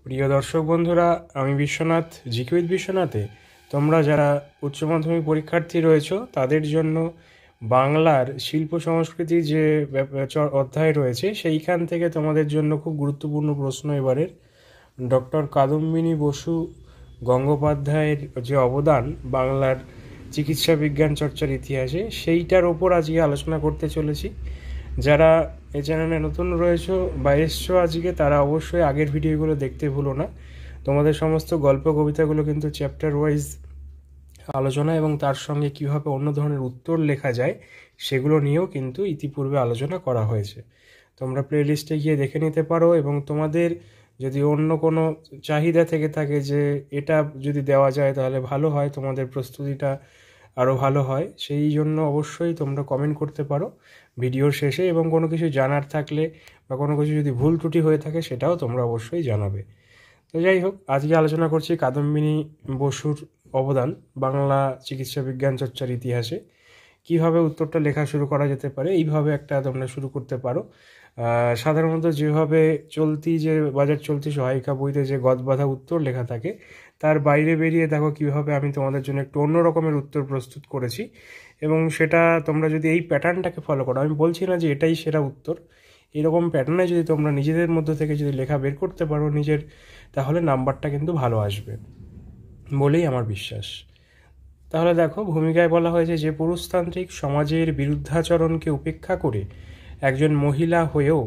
প্রিয় দর্শক বন্ধুরা, আমি বিশ্বনাথ, জিকিউইথ বিশ্বনাথে তোমরা যারা উচ্চ মাধ্যমিক পরীক্ষার্থী রয়েছো তাদের জন্য বাংলার শিল্প সংস্কৃতি যে অধ্যায় রয়েছে সেইখান থেকে তোমাদের জন্য খুব গুরুত্বপূর্ণ প্রশ্ন এবারের ডক্টর কাদম্বিনী বসু গঙ্গোপাধ্যায়ের যে অবদান বাংলার চিকিৎসা বিজ্ঞান চর্চার ইতিহাসে সেইটার ওপর আজকে আলোচনা করতে চলেছি। যারা এই চ্যানেলে নতুন রয়েছো বা এসছো আজকে, তারা অবশ্যই আগের ভিডিওগুলো দেখতে ভুলো না। তোমাদের সমস্ত গল্প কবিতাগুলো কিন্তু চ্যাপ্টার ওয়াইজ আলোচনা এবং তার সঙ্গে কীভাবে অন্য ধরনের উত্তর লেখা যায় সেগুলো নিয়েও কিন্তু ইতিপূর্বে আলোচনা করা হয়েছে। তোমরা প্লেলিস্টে গিয়ে দেখে নিতে পারো এবং তোমাদের যদি অন্য কোনো চাহিদা থেকে থাকে যে এটা যদি দেওয়া যায় তাহলে ভালো হয়, তোমাদের প্রস্তুতিটা আরও ভালো হয়, সেই জন্য অবশ্যই তোমরা কমেন্ট করতে পারো ভিডিওর শেষে, এবং কোনো কিছু জানার থাকলে বা কোনো কিছু যদি ভুল ত্রুটি হয়ে থাকে সেটাও তোমরা অবশ্যই জানাবে। তো যাই হোক, আজকে আলোচনা করছি কাদম্বিনী বসুর অবদান বাংলা চিকিৎসা বিজ্ঞান চর্চার ইতিহাসে। কিভাবে উত্তরটা লেখা শুরু করা যেতে পারে, এইভাবে একটা তোমরা শুরু করতে পারো। সাধারণত যেভাবে চলতি যে বাজার চলতি সহায়িকা বইতে যে গদবাঁধা উত্তর লেখা থাকে তার বাইরে বেরিয়ে দেখো কিভাবে আমি তোমাদের জন্য একটু অন্য রকমের উত্তর প্রস্তুত করেছি, এবং সেটা তোমরা যদি এই প্যাটার্নটাকে ফলো করো, আমি বলছি না যে এটাই সেরা উত্তর, এরকম প্যাটার্নে যদি তোমরা নিজেদের মধ্যে থেকে যদি লেখা বের করতে পারো নিজের, তাহলে নাম্বারটা কিন্তু ভালো আসবে বলেই আমার বিশ্বাস। তাহলে দেখো, ভূমিকায় বলা হয়েছে যে পুরুষতান্ত্রিক সমাজের বিরুদ্ধাচরণকে উপেক্ষা করে একজন মহিলা হয়েও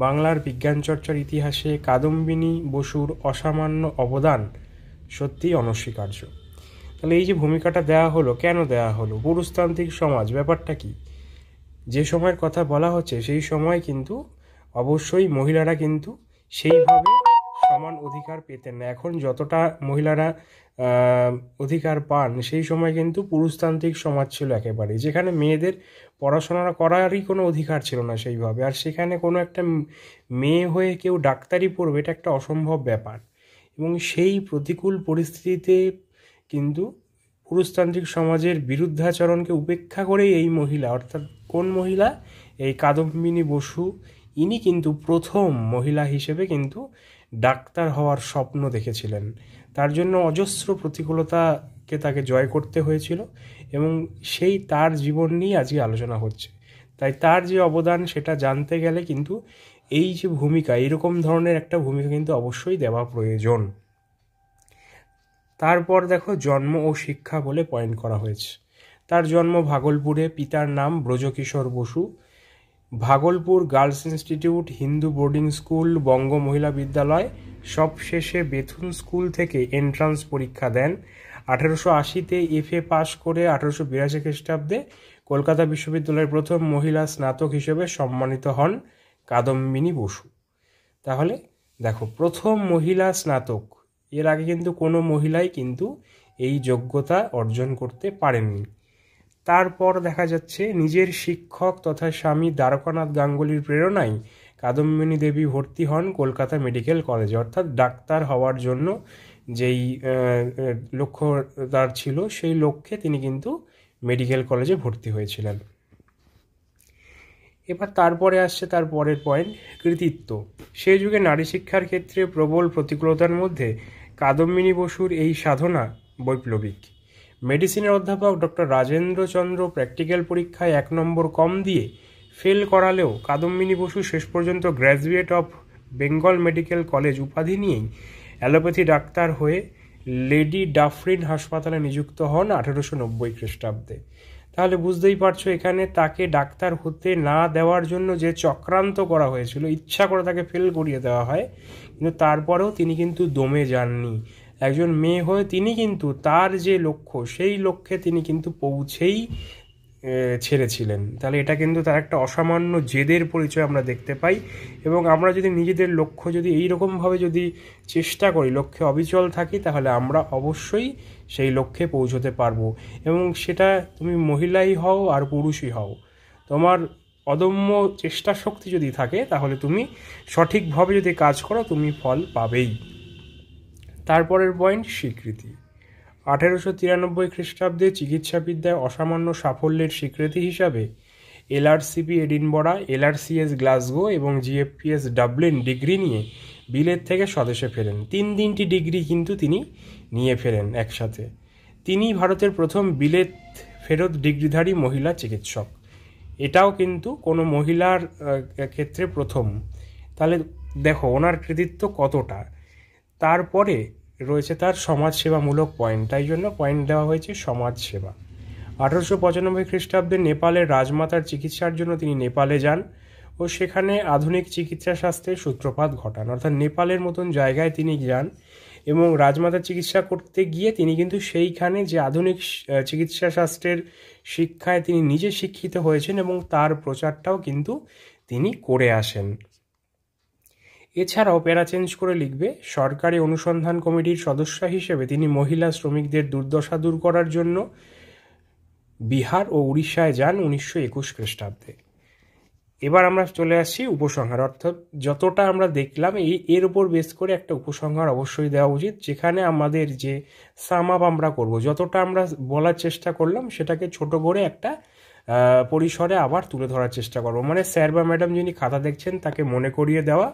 বাংলার বিজ্ঞান চর্চার ইতিহাসে কাদম্বিনী বসুর অসামান্য অবদান সত্যিই অনস্বীকার্য। তাহলে এই যে ভূমিকাটা দেওয়া হলো, কেন দেওয়া হলো? পুরুষতান্ত্রিক সমাজ ব্যাপারটা কি? যে সময়ের কথা বলা হচ্ছে সেই সময় কিন্তু অবশ্যই মহিলারা কিন্তু সেইভাবে সমান অধিকার পেতেন না। এখন যতটা মহিলারা অধিকার পান, সেই সময় কিন্তু পুরুষতান্ত্রিক সমাজ ছিল একেবারে, যেখানে মেয়েদের পড়াশোনা করারই কোনো অধিকার ছিল না সেইভাবে। আর সেখানে কোনো একটা মেয়ে হয়ে কেউ ডাক্তারি পড়বে, এটা একটা অসম্ভব ব্যাপার। এবং সেই প্রতিকূল পরিস্থিতিতে কিন্তু পুরুষতান্ত্রিক সমাজের বিরুদ্ধাচরণকে উপেক্ষা করেই এই মহিলা, অর্থাৎ কোন মহিলা? এই কাদম্বিনী বসু, ইনি কিন্তু প্রথম মহিলা হিসেবে কিন্তু ডাক্তার হওয়ার স্বপ্ন দেখেছিলেন। তার জন্য অজস্র প্রতিকূলতাকে তাকে জয় করতে হয়েছিল, এবং সেই তার জীবন নিয়ে আজকে আলোচনা হচ্ছে। তাই তার যে অবদান সেটা জানতে গেলে কিন্তু এই যে ভূমিকা, এইরকম ধরনের একটা ভূমিকা কিন্তু অবশ্যই দেওয়া প্রয়োজন। তারপর দেখো, জন্ম ও শিক্ষা বলে পয়েন্ট করা হয়েছে। তার জন্ম ভাগলপুরে, পিতার নাম Brajakishore Basu. Bhagalpur girls institute, Hindu boarding school, Banga Mahila Vidyalaya, সবশেষে বেথুন স্কুল থেকে এন্ট্রান্স পরীক্ষা দেন। 1880-তে FA পাশ করে 1882 খ্রিস্টাব্দে কলকাতা বিশ্ববিদ্যালয়ের প্রথম মহিলা স্নাতক হিসেবে সম্মানিত হন কাদম্বিনী বসু। তাহলে দেখো, প্রথম মহিলা স্নাতক, এর আগে কিন্তু কোনো মহিলাই কিন্তু এই যোগ্যতা অর্জন করতে পারেননি। তারপর দেখা যাচ্ছে নিজের শিক্ষক তথা স্বামী দ্বারকানাথ গাঙ্গুলির প্রেরণায় কাদম্বিনী দেবী ভর্তি হন কলকাতা মেডিকেল কলেজে, অর্থাৎ ডাক্তার হওয়ার জন্য যেই লক্ষ্য তার ছিল, সেই লক্ষ্যে তিনি কিন্তু মেডিকেল কলেজে ভর্তি হয়েছিলেন। এবার তারপরে আসছে তার পরের পয়েন্ট, কৃতিত্ব। সেই যুগে নারী শিক্ষার ক্ষেত্রে প্রবল প্রতিকূলতার মধ্যে কাদম্বিনী বসুর এই সাধনা বৈপ্লবিক। মেডিসিনের অধ্যাপক ডক্টর রাজেন্দ্রচন্দ্র প্র্যাকটিক্যাল পরীক্ষায় 1 নম্বর কম দিয়ে ফেল করালেও কাদম্বিনী বসু শেষ পর্যন্ত graduate of Bengal medical college উপাধি নিয়েই অ্যালোপ্যাথি ডাক্তার হয়ে লেডি ডাফরিন হাসপাতালে নিযুক্ত হন 1890 খ্রিস্টাব্দে। তাহলে বুঝতেই পারছো, এখানে তাকে ডাক্তার হতে না দেওয়ার জন্য যে চক্রান্ত করা হয়েছিল, ইচ্ছা করে তাকে ফেল করিয়ে দেওয়া হয়, কিন্তু তারপরেও তিনি কিন্তু দমে যাননি। একজন মেয়ে হয়ে তিনি কিন্তু তার যে লক্ষ্য, সেই লক্ষ্যে তিনি কিন্তু পৌঁছেই ছেড়েছিলেন। তাহলে এটা কিন্তু তার একটা অসামান্য জেদের পরিচয় আমরা দেখতে পাই। এবং আমরা যদি নিজেদের লক্ষ্য যদি এইরকমভাবে যদি চেষ্টা করি, লক্ষ্যে অবিচল থাকি, তাহলে আমরা অবশ্যই সেই লক্ষ্যে পৌঁছতে পারবো। এবং সেটা তুমি মহিলাই হও আর পুরুষই হও, তোমার অদম্য চেষ্টা শক্তি যদি থাকে তাহলে তুমি সঠিকভাবে যদি কাজ করো, তুমি ফল পাবেই। তারপরের পয়েন্ট, স্বীকৃতি। 1893 খ্রিস্টাব্দে চিকিৎসাবিদ্যায় অসামান্য সাফল্যের স্বীকৃতি হিসাবে LRCP এডিনবরা, LRCS গ্লাসগো এবং GFPS ডাবলিন ডিগ্রি নিয়ে বিলেত থেকে স্বদেশে ফেরেন। 3টি ডিগ্রি কিন্তু তিনি নিয়ে ফেরেন একসাথে। তিনি ভারতের প্রথম বিলেত ফেরত ডিগ্রিধারী মহিলা চিকিৎসক। এটাও কিন্তু কোনো মহিলার ক্ষেত্রে প্রথম। তাহলে দেখো ওনার কৃতিত্ব কতটা। তারপরে রয়েছে তার সমাজসেবামূলক পয়েন্ট, তাই জন্য পয়েন্ট দেওয়া হয়েছে সমাজসেবা। 1895 খ্রিস্টাব্দে নেপালের রাজমাতার চিকিৎসার জন্য তিনি নেপালে যান ও সেখানে আধুনিক চিকিৎসা শাস্ত্রের সূত্রপাত ঘটান। অর্থাৎ নেপালের মতন জায়গায় তিনি যান এবং রাজমাতার চিকিৎসা করতে গিয়ে তিনি কিন্তু সেইখানে যে আধুনিক চিকিৎসা শাস্ত্রের শিক্ষায় তিনি নিজে শিক্ষিত হয়েছেন এবং তার প্রচারটাও কিন্তু তিনি করে আসেন। এছাড়াও প্যারা চেঞ্জ করে লিখবে, সরকারি অনুসন্ধান কমিটির সদস্য হিসেবে তিনি মহিলা শ্রমিকদের দুর্দশা দূর করার জন্য বিহার ও উড়িষ্যায় যান 1921 খ্রিস্টাব্দে। এবার আমরা চলে আসছি উপসংহার, অর্থাৎ যতটা আমরা দেখলাম এর উপর বেস করে একটা উপসংহার অবশ্যই দেওয়া উচিত, যেখানে আমাদের যে সাম আপ আমরা করবো, যতটা আমরা বলার চেষ্টা করলাম সেটাকে ছোট করে একটা পরিসরে আবার তুলে ধরার চেষ্টা করবো। মানে স্যার বা ম্যাডাম যিনি খাতা দেখছেন তাকে মনে করিয়ে দেওয়া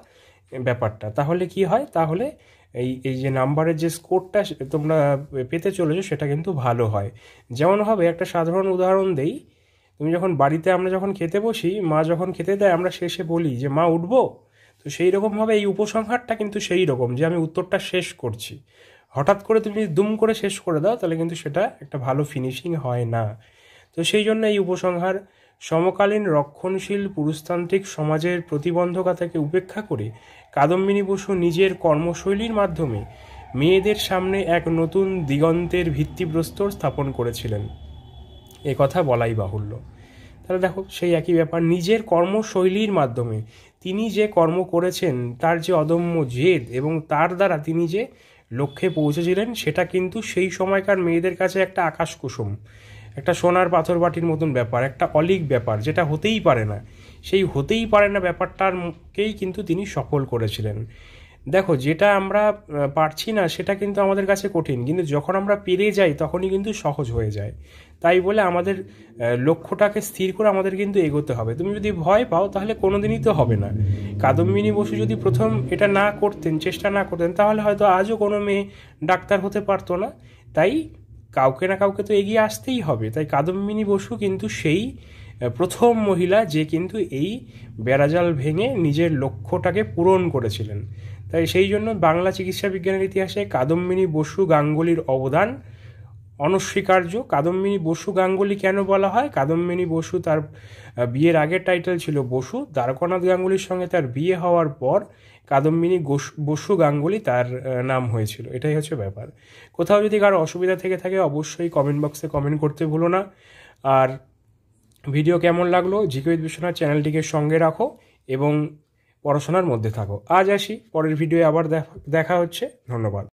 ব্যাপারটা। তাহলে কি হয়, তাহলে এই যে নাম্বারের যে স্কোরটা তোমরা পেতে চলেছো সেটা কিন্তু ভালো হয়। যেমন হবে, একটা সাধারণ উদাহরণ দেই, তুমি যখন বাড়িতে আমরা যখন খেতে বসি, মা যখন খেতে দেয় আমরা শেষে বলি যে মা উঠবো, তো সেই রকমভাবে এই উপসংহারটা কিন্তু সেই রকম যে আমি উত্তরটা শেষ করছি। হঠাৎ করে তুমি দুম করে শেষ করে দাও তাহলে কিন্তু সেটা একটা ভালো ফিনিশিং হয় না। তো সেই জন্য এই উপসংহার, সমকালীন রক্ষণশীল পুরুষতান্ত্রিক সমাজের প্রতিবন্ধকতাকে উপেক্ষা করে কাদম্বিনী বসু নিজের কর্মশৈলীর মাধ্যমে মেয়েদের সামনে এক নতুন দিগন্তের ভিত্তিপ্রস্তর স্থাপন করেছিলেন, এ কথা বলাই বাহুল্য। তাহলে দেখো সেই একই ব্যাপার, নিজের কর্মশৈলীর মাধ্যমে তিনি যে কর্ম করেছেন, তার যে অদম্য জেদ এবং তার দ্বারা তিনি যে লক্ষ্যে পৌঁছেছিলেন, সেটা কিন্তু সেই সময়কার মেয়েদের কাছে একটা আকাশ কুসুম, একটা সোনার পাথর বাটির মতন ব্যাপার, একটা অলীক ব্যাপার, যেটা হতেই পারে না। সেই হতেই পারে না ব্যাপারটাকেই কিন্তু তিনি সফল করেছিলেন। দেখো যেটা আমরা পারছি না সেটা কিন্তু আমাদের কাছে কঠিন, কিন্তু যখন আমরা পেরে যাই তখনই কিন্তু সহজ হয়ে যায়। তাই বলে আমাদের লক্ষ্যটাকে স্থির করে আমাদের কিন্তু এগোতে হবে। তুমি যদি ভয় পাও তাহলে কোনোদিনই তো হবে না। কাদম্বিনী বসু যদি প্রথম এটা না করতেন, চেষ্টা না করতেন, তাহলে হয়তো আজও কোনো মেয়ে ডাক্তার হতে পারতো না। তাই কাউকে না কাউকে তো এগিয়ে আসতেই হবে। তাই কাদম্বিনী বসু কিন্তু সেই প্রথম মহিলা যে কিন্তু এই বেড়াজাল ভেঙে নিজের লক্ষ্যটাকে পূরণ করেছিলেন। তাই সেই জন্য বাংলা চিকিৎসা বিজ্ঞানের ইতিহাসে কাদম্বিনী বসু গাঙ্গুলির অবদান অনস্বীকার্য। কাদম্বিনী বসু গাঙ্গুলি কেন বলা হয়? কাদম্বিনী বসু তার বিয়ের আগের টাইটেল ছিল বসু, দ্বারকানাথ গাঙ্গুলির সঙ্গে তার বিয়ে হওয়ার পর কাদম্বিনী বসু গাঙ্গুলি তার নাম হয়েছিল। এটাই হচ্ছে ব্যাপার। কোথাও যদি কারো অসুবিধা থেকে থাকে অবশ্যই কমেন্ট বক্সে কমেন্ট করতে ভুলো না। আর ভিডিও কেমন লাগলো জিকে উইথ বিশ্বনাথ চ্যানেলটিকে সঙ্গে রাখো এবং পড়াশোনার মধ্যে থাকো। আজ আসি, পরের ভিডিও আবার দেখা হচ্ছে। ধন্যবাদ।